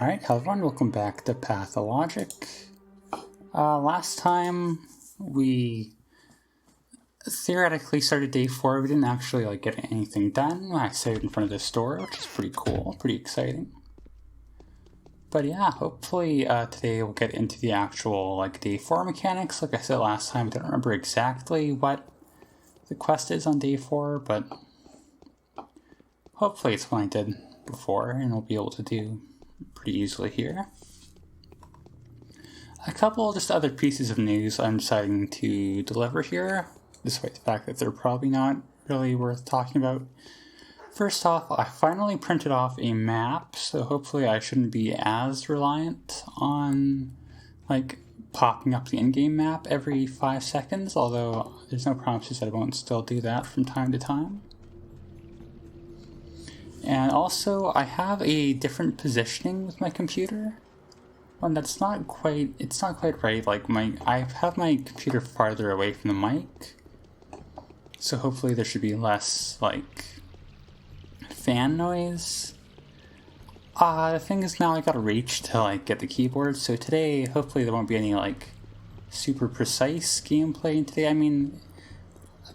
Alright, hello everyone, welcome back to Pathologic. Last time we theoretically started day 4, we didn't actually get anything done. I saved in front of this store, which is pretty cool, pretty exciting. But yeah, hopefully today we'll get into the actual day 4 mechanics. Like I said last time, I don't remember exactly what the quest is on day 4, but hopefully it's what I did before and we'll be able to do pretty easily here. A couple just other pieces of news I'm deciding to deliver here, despite the fact that they're probably not really worth talking about. First off, I finally printed off a map, so hopefully I shouldn't be as reliant on popping up the in-game map every 5 seconds, although there's no promises that I won't still do that from time to time. And also, I have a different positioning with my computer. One that's not quite right. I have my computer farther away from the mic. So hopefully there should be less, fan noise. The thing is now I gotta reach to, get the keyboard. So today, hopefully there won't be any, super precise gameplay today. I mean,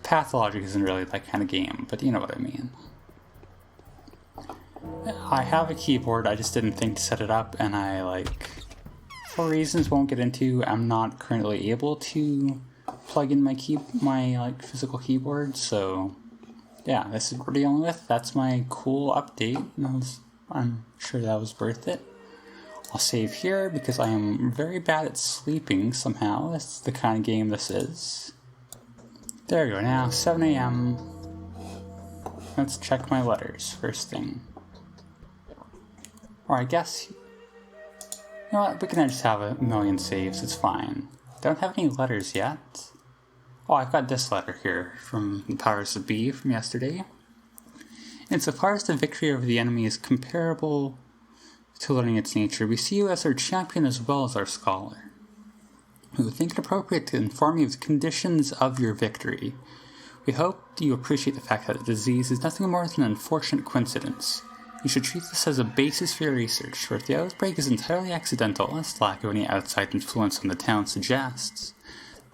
Pathologic isn't really that kind of game, but you know what I mean. I have a keyboard, I just didn't think to set it up, and I, for reasons won't get into, I'm not currently able to plug in my physical keyboard, so yeah, this is what we're dealing with. That's my cool update. I'm sure that was worth it. I'll save here because I am very bad at sleeping somehow. That's the kind of game this is. There we go, now 7 a.m. Let's check my letters first thing. Or I guess, you know what, we can just have a million saves, it's fine. Don't have any letters yet. Oh, I've got this letter here from the Powers of B from yesterday. Insofar as the victory over the enemy is comparable to learning its nature, we see you as our champion as well as our scholar. We would think it appropriate to inform you of the conditions of your victory. We hope you appreciate the fact that the disease is nothing more than an unfortunate coincidence. You should treat this as a basis for your research, for if the outbreak is entirely accidental, as the lack of any outside influence on the town suggests,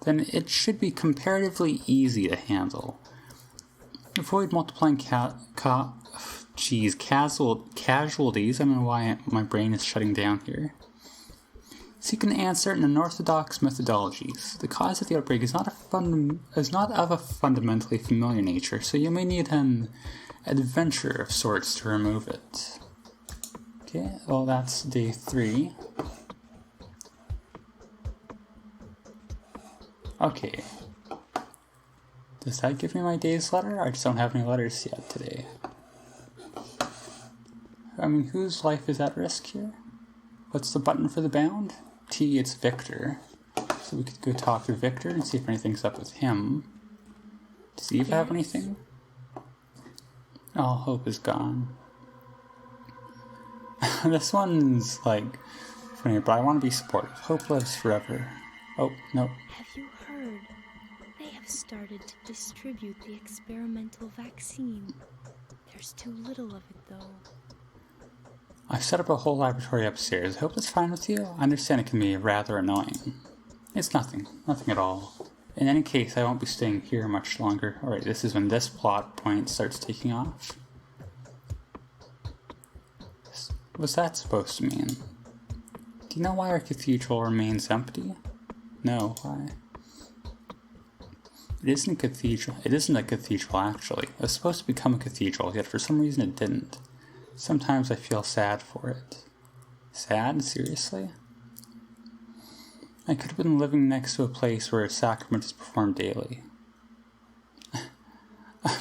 then it should be comparatively easy to handle. Avoid multiplying casualties. I don't know why my brain is shutting down here. Seek an answer in unorthodox methodologies. The cause of the outbreak is not of a fundamentally familiar nature, so you may need an adventure of sorts to remove it. Okay, well that's day 3. Okay. Does that give me my day's letter? I just don't have any letters yet today. I mean, whose life is at risk here? What's the button for the bound? T, it's Victor. So we could go talk to Victor and see if anything's up with him. Does Eve have anything? All hope is gone. This one's funny, but I want to be supportive. Hope lives forever. Oh, no. Have you heard? They have started to distribute the experimental vaccine. There's too little of it, though. I've set up a whole laboratory upstairs. I hope that's fine with you. I understand it can be rather annoying. It's nothing at all. In any case, I won't be staying here much longer. Alright, this is when this plot point starts taking off. What's that supposed to mean? Do you know why our cathedral remains empty? No, why? It isn't a cathedral, actually. It was supposed to become a cathedral, yet for some reason it didn't. Sometimes I feel sad for it. Sad? Seriously? I could have been living next to a place where a sacrament is performed daily.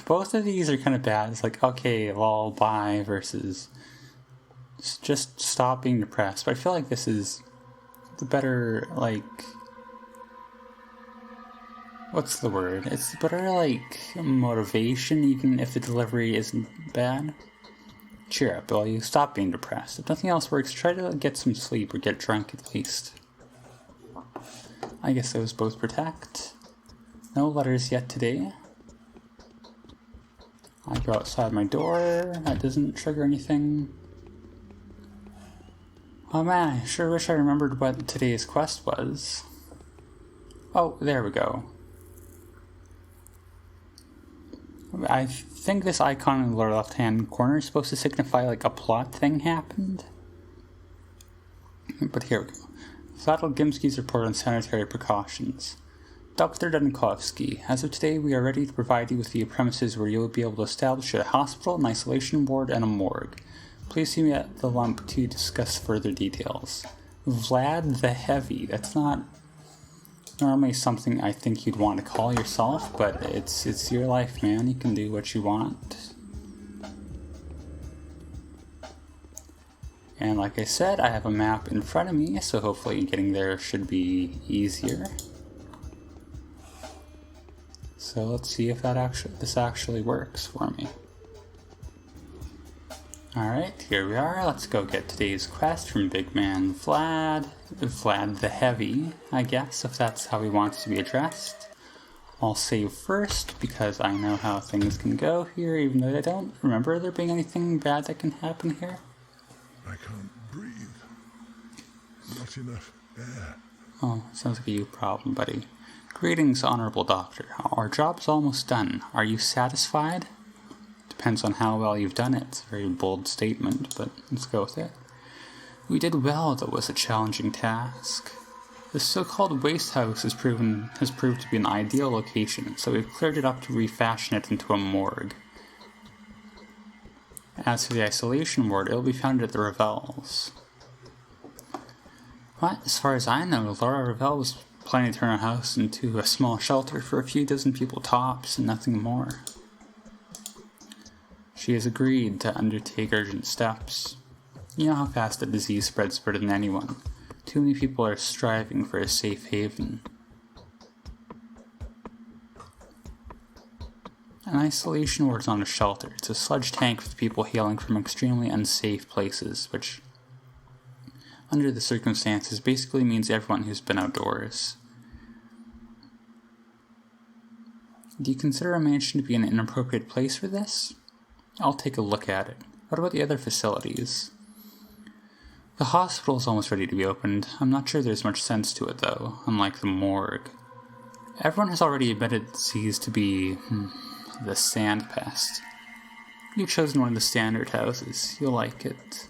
Both of these are kind of bad. It's okay, lol, bye, versus just stop being depressed. But I feel like this is the better, what's the word? It's the better, motivation, even if the delivery isn't bad. Cheer up, will you? Stop being depressed. If nothing else works, try to get some sleep or get drunk at least. I guess those both protect. No letters yet today. I go outside my door. That doesn't trigger anything. Oh man, I sure wish I remembered what today's quest was. Oh, there we go. I think this icon in the lower left-hand corner is supposed to signify like a plot thing happened. But here we go. Flattel Gimski's report on sanitary precautions. Dr. Dunkovsky, as of today, we are ready to provide you with the premises where you will be able to establish a hospital, an isolation ward, and a morgue. Please see me at the lump to discuss further details. Vlad the Heavy. That's not normally something I think you'd want to call yourself, but it's your life, man. You can do what you want. And like I said, I have a map in front of me, so hopefully getting there should be easier. So let's see if this actually works for me. Alright, here we are. Let's go get today's quest from Big Man Vlad the Heavy, I guess, if that's how he wants to be addressed. I'll save first, because I know how things can go here, even though I don't remember there being anything bad that can happen here. I can't breathe. Not enough air. Oh, sounds like a you problem, buddy. Greetings, Honorable Doctor. Our job's almost done. Are you satisfied? Depends on how well you've done it. It's a very bold statement, but let's go with it. We did well, though it was a challenging task. The so-called waste house has proved to be an ideal location, so we've cleared it up to refashion it into a morgue. As for the isolation ward, it will be found at the Revels. What? As far as I know, Laura Revell was planning to turn her house into a small shelter for a few dozen people tops and nothing more. She has agreed to undertake urgent steps. You know how fast a disease spreads further than anyone. Too many people are striving for a safe haven. An isolation ward is not a shelter. It's a sludge tank with people hailing from extremely unsafe places, which, under the circumstances, basically means everyone who's been outdoors. Do you consider a mansion to be an inappropriate place for this? I'll take a look at it. What about the other facilities? The hospital is almost ready to be opened. I'm not sure there's much sense to it, though, unlike the morgue. Everyone has already admitted the disease to be the sand pest. You've chosen one of the standard houses. You'll like it.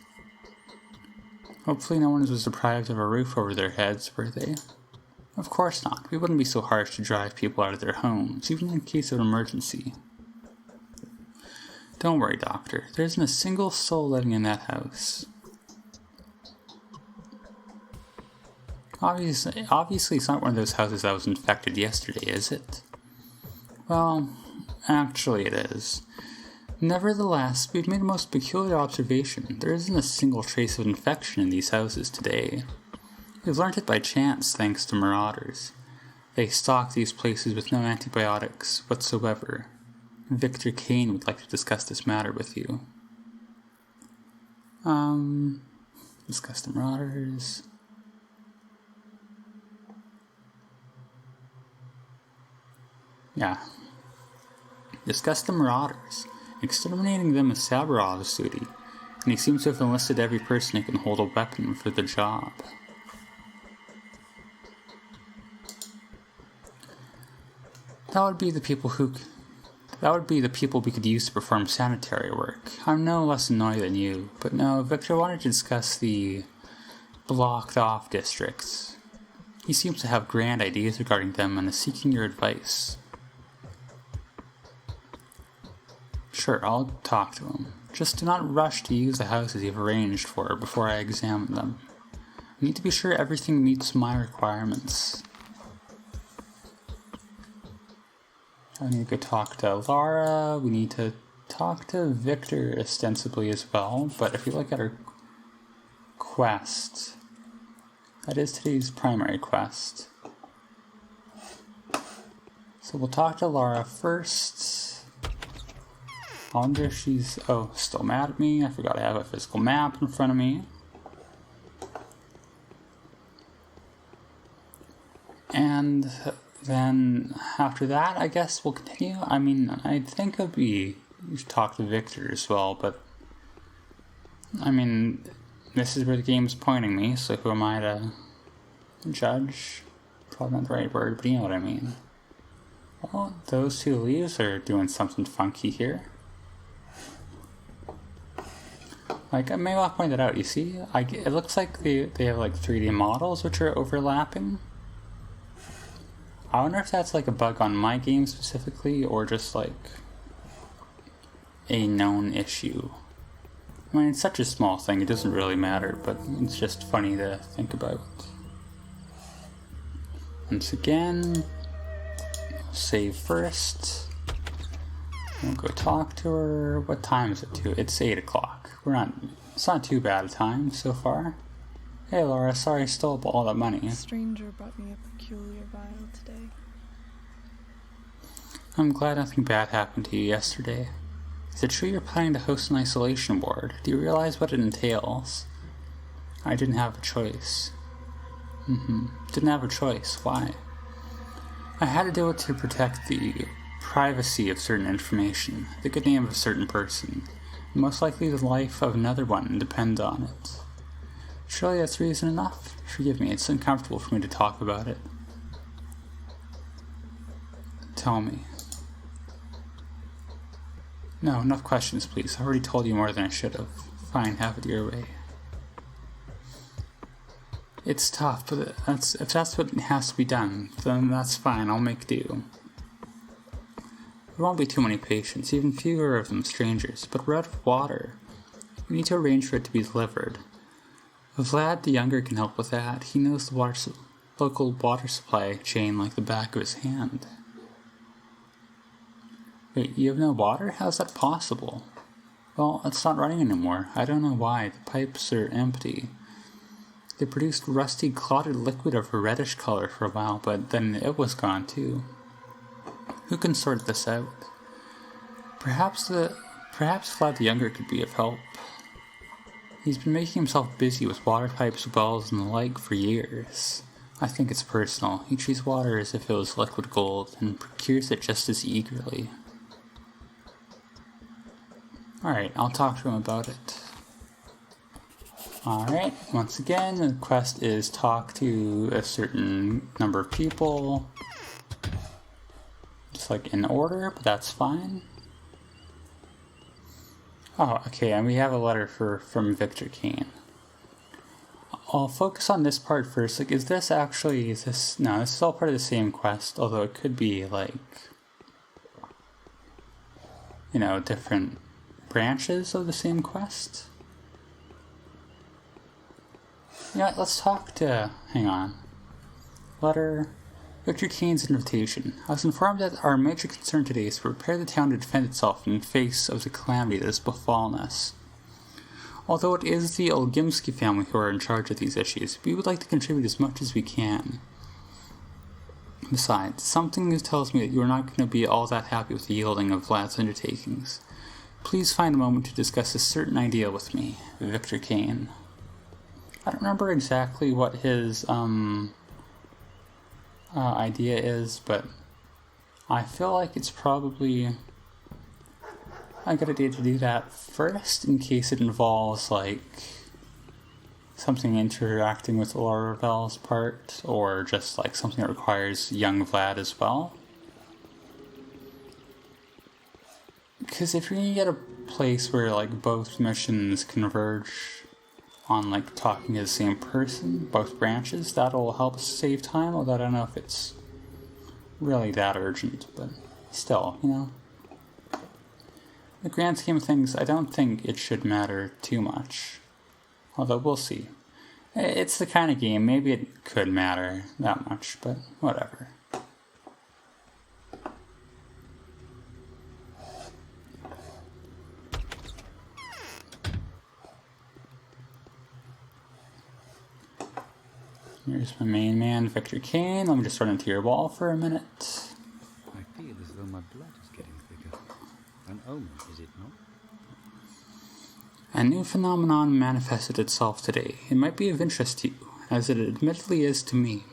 Hopefully no one was deprived of a roof over their heads, were they? Of course not. We wouldn't be so harsh to drive people out of their homes, even in case of an emergency. Don't worry, Doctor. There isn't a single soul living in that house. Obviously it's not one of those houses that was infected yesterday, is it? Well, actually it is. Nevertheless, we've made a most peculiar observation. There isn't a single trace of infection in these houses today. We've learned it by chance thanks to marauders. They stock these places with no antibiotics whatsoever. Victor Kane would like to discuss this matter with you. Discuss the marauders. Yeah. Discuss the marauders. Exterminating them is Sabarov's duty, and he seems to have enlisted every person who can hold a weapon for the job. That would be the people we could use to perform sanitary work. I'm no less annoyed than you, but no, Victor wanted to discuss the blocked off districts. He seems to have grand ideas regarding them and is seeking your advice. Sure, I'll talk to him. Just do not rush to use the houses you've arranged for before I examine them. I need to be sure everything meets my requirements. I need to go talk to Lara. We need to talk to Victor ostensibly as well, but if you look at her quest, that is today's primary quest. So we'll talk to Lara first. I wonder if she's... oh, still mad at me. I forgot I have a physical map in front of me. And then after that, I guess we'll continue. I mean, I think it'd be... you should talk to Victor as well, but... I mean, this is where the game's pointing me, so who am I to judge? Probably not the right word, but you know what I mean. Well, those two leaves are doing something funky here. Like, maybe I'll point that out, you see? It looks like they have like 3D models which are overlapping. I wonder if that's like a bug on my game specifically, or just like a known issue. I mean, it's such a small thing, it doesn't really matter, but it's just funny to think about. Once again, save first. We'll go talk to her. What time is it too? It's 8 o'clock. It's not too bad a time so far. Hey Laura, sorry I stole up all that money. A stranger brought me a peculiar vial today. I'm glad nothing bad happened to you yesterday. Is it true you're planning to host an isolation ward? Do you realize what it entails? I didn't have a choice. Didn't have a choice. Why? I had to do it to protect the privacy of certain information, the good name of a certain person. Most likely the life of another one depends on it. Surely that's reason enough? Forgive me, it's uncomfortable for me to talk about it. Tell me. No, enough questions, please. I already told you more than I should have. Fine, have it your way. It's tough, but if that's what has to be done, then that's fine, I'll make do. There won't be too many patients, even fewer of them strangers, but we're out of water. We need to arrange for it to be delivered. Vlad the Younger can help with that. He knows the local water supply chain like the back of his hand. Wait, you have no water? How's that possible? Well, it's not running anymore. I don't know why. The pipes are empty. They produced rusty, clotted liquid of a reddish color for a while, but then it was gone too. Who can sort this out? Perhaps Vlad the Younger could be of help. He's been making himself busy with water pipes, wells, and the like for years. I think it's personal. He treats water as if it was liquid gold, and procures it just as eagerly. Alright, I'll talk to him about it. Alright, once again, the quest is talk to a certain number of people. Just like in order, but that's fine. Oh, okay, and we have a letter from Victor Kane. I'll focus on this part first. Like, is this actually, no, this is all part of the same quest, although it could be like, you know, different branches of the same quest. Yeah, let's talk to, hang on. Letter, Victor Kane's invitation. I was informed that our major concern today is to prepare the town to defend itself in face of the calamity that has befallen us. Although it is the Olgimsky family who are in charge of these issues, we would like to contribute as much as we can. Besides, something tells me that you are not going to be all that happy with the yielding of Vlad's undertakings. Please find a moment to discuss a certain idea with me, Victor Kane. I don't remember exactly what his idea is, but I feel like it's probably a good idea to do that first in case it involves like something interacting with Laura Ravel's part, or just like something that requires young Vlad as well. Because if you're gonna get a place where like both missions converge on like talking to the same person, both branches, that'll help us save time, although I don't know if it's really that urgent, but still, you know. In the grand scheme of things, I don't think it should matter too much, although we'll see. It's the kind of game, maybe it could matter that much, but whatever. Here's my main man, Victor Kane. Let me just run into your wall for a minute. I feel as though my blood is getting thicker. An omen, is it not? A new phenomenon manifested itself today. It might be of interest to you, as it admittedly is to me.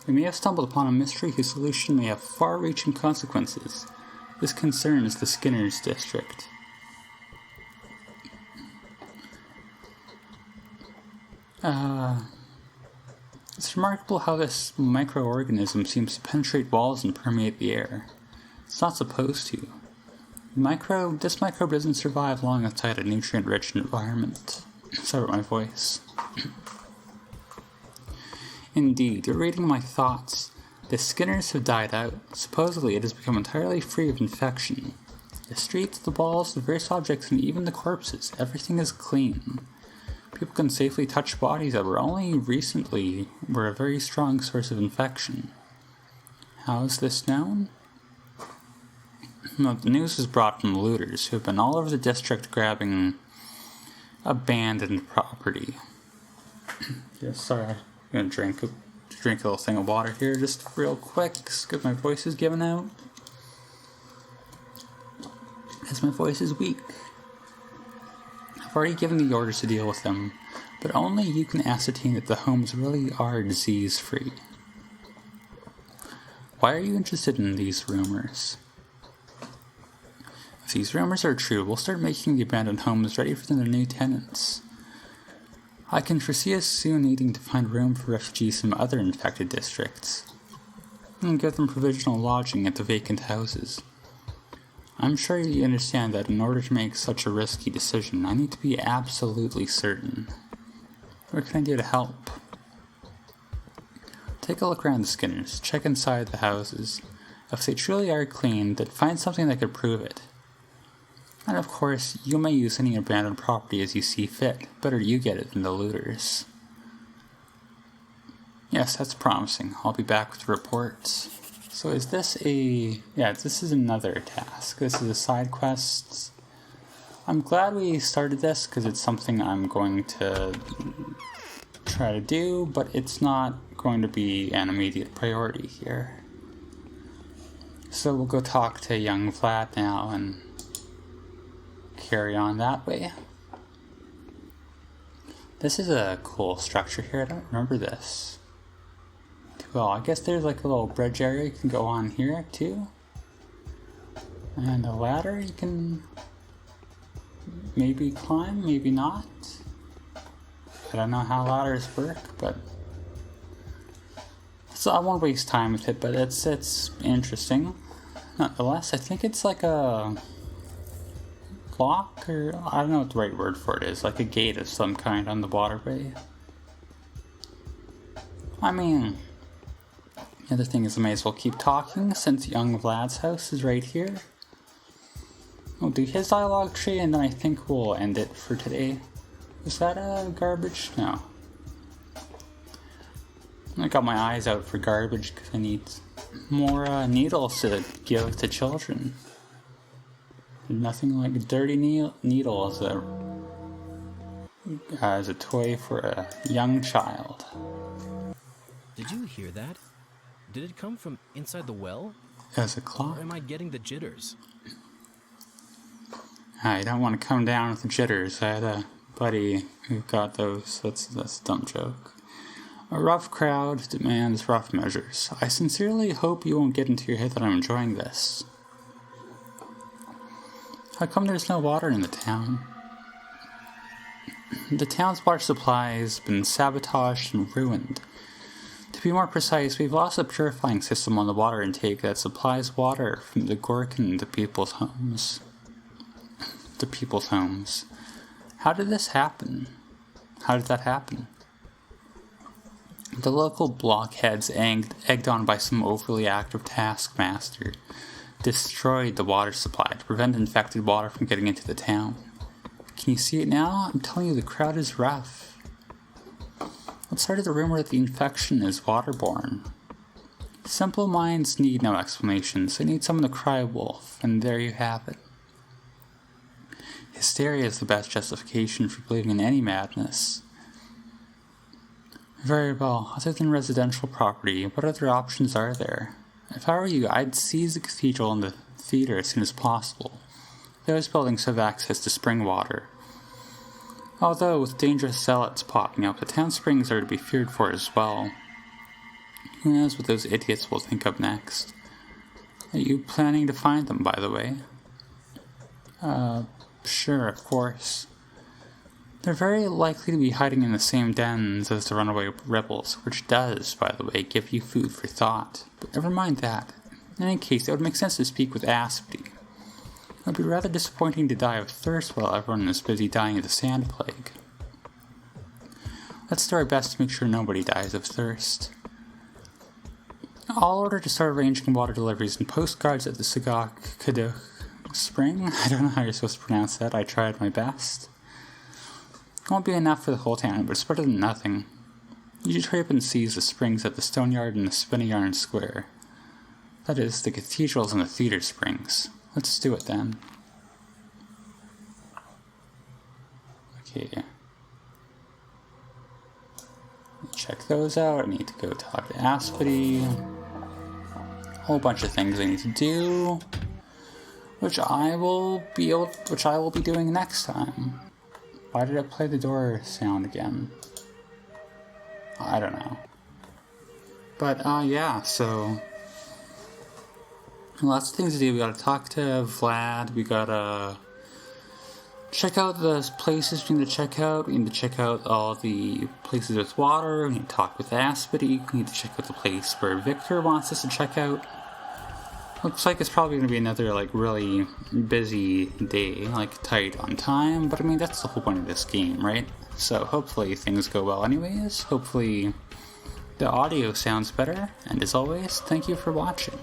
We may have stumbled upon a mystery whose solution may have far-reaching consequences. This concerns the Skinner's district. It's remarkable how this microorganism seems to penetrate walls and permeate the air. It's not supposed to. This microbe doesn't survive long outside a nutrient-rich environment. Sorry about my voice. Indeed, you're reading my thoughts. The Skinners have died out. Supposedly, it has become entirely free of infection. The streets, the walls, the various objects, and even the corpses, everything is clean. People can safely touch bodies that were only recently a very strong source of infection. How is this known? No, the news was brought from looters who have been all over the district grabbing abandoned property. Yes, sorry, I'm gonna drink a little thing of water here just real quick because my voice is giving out. Because my voice is weak. I've already given the orders to deal with them, but only you can ascertain that the homes really are disease-free. Why are you interested in these rumors? If these rumors are true, we'll start making the abandoned homes ready for their new tenants. I can foresee us soon needing to find room for refugees from other infected districts, and give them provisional lodging at the vacant houses. I'm sure you understand that in order to make such a risky decision, I need to be absolutely certain. What can I do to help? Take a look around the Skinners, check inside the houses. If they truly are clean, then find something that could prove it. And of course, you may use any abandoned property as you see fit. Better you get it than the looters. Yes, that's promising. I'll be back with reports. So is this this is another task. This is a side quest. I'm glad we started this because it's something I'm going to try to do, but it's not going to be an immediate priority here. So we'll go talk to young Vlad now and carry on that way. This is a cool structure here. I don't remember this too well. I guess there's like a little bridge area you can go on here too. And a ladder you can maybe climb, maybe not. I don't know how ladders work, but so I won't waste time with it, but it's interesting. Nonetheless, I think it's like a lock, or I don't know what the right word for it is, like a gate of some kind on the waterway. I mean, the other thing is I may as well keep talking since young Vlad's house is right here. We'll do his dialogue tree and then I think we'll end it for today. Is that garbage? No. I got my eyes out for garbage because I need more needles to give to children. Nothing like a dirty needle as a toy for a young child. Did you hear that? Did it come from inside the well? As a clock? Or am I getting the jitters? I don't want to come down with the jitters. I had a buddy who got those. That's a dumb joke. A rough crowd demands rough measures. I sincerely hope you won't get into your head that I'm enjoying this. How come there's no water in the town? The town's water supply has been sabotaged and ruined. To be more precise, we've lost a purifying system on the water intake that supplies water from the Gorkin to people's homes. How did this happen? How did that happen? The local blockheads, egged on by some overly active taskmaster, destroyed the water supply to prevent infected water from getting into the town. Can you see it now? I'm telling you, the crowd is rough. What started the rumor that the infection is waterborne? Simple minds need no explanations. They need someone to cry wolf, and there you have it. Hysteria is the best justification for believing in any madness. Very well, other than residential property, what other options are there? If I were you, I'd seize the cathedral and the theater as soon as possible. Those buildings have access to spring water. Although, with dangerous zealots popping up, the town springs are to be feared for as well. Who knows what those idiots will think of next? Are you planning to find them, by the way? Sure, of course. They're very likely to be hiding in the same dens as the runaway rebels, which does, by the way, give you food for thought. But never mind that. In any case, it would make sense to speak with Aspity. It would be rather disappointing to die of thirst while everyone is busy dying of the sand plague. Let's do our best to make sure nobody dies of thirst. I'll order to start arranging water deliveries and postcards at the Sagak Kaduk Spring. I don't know how you're supposed to pronounce that. I tried my best. It won't be enough for the whole town, but it's better than nothing. You should hurry up and seize the springs at the Stone Yard and the Spinny Yarn Square. That is, the cathedrals and the theater springs. Let's do it then. Okay. Check those out. I need to go talk to Aspity. A whole bunch of things I need to do, which I will be doing next time. Why did I play the door sound again? I don't know. But yeah, so lots of things to do. We gotta talk to Vlad. We gotta check out the places we need to check out. We need to check out all the places with water. We need to talk with Aspity. We need to check out the place where Victor wants us to check out. Looks like it's probably going to be another, like, really busy day, like, tight on time. But, I mean, that's the whole point of this game, right? So, hopefully things go well anyways. Hopefully the audio sounds better. And as always, thank you for watching.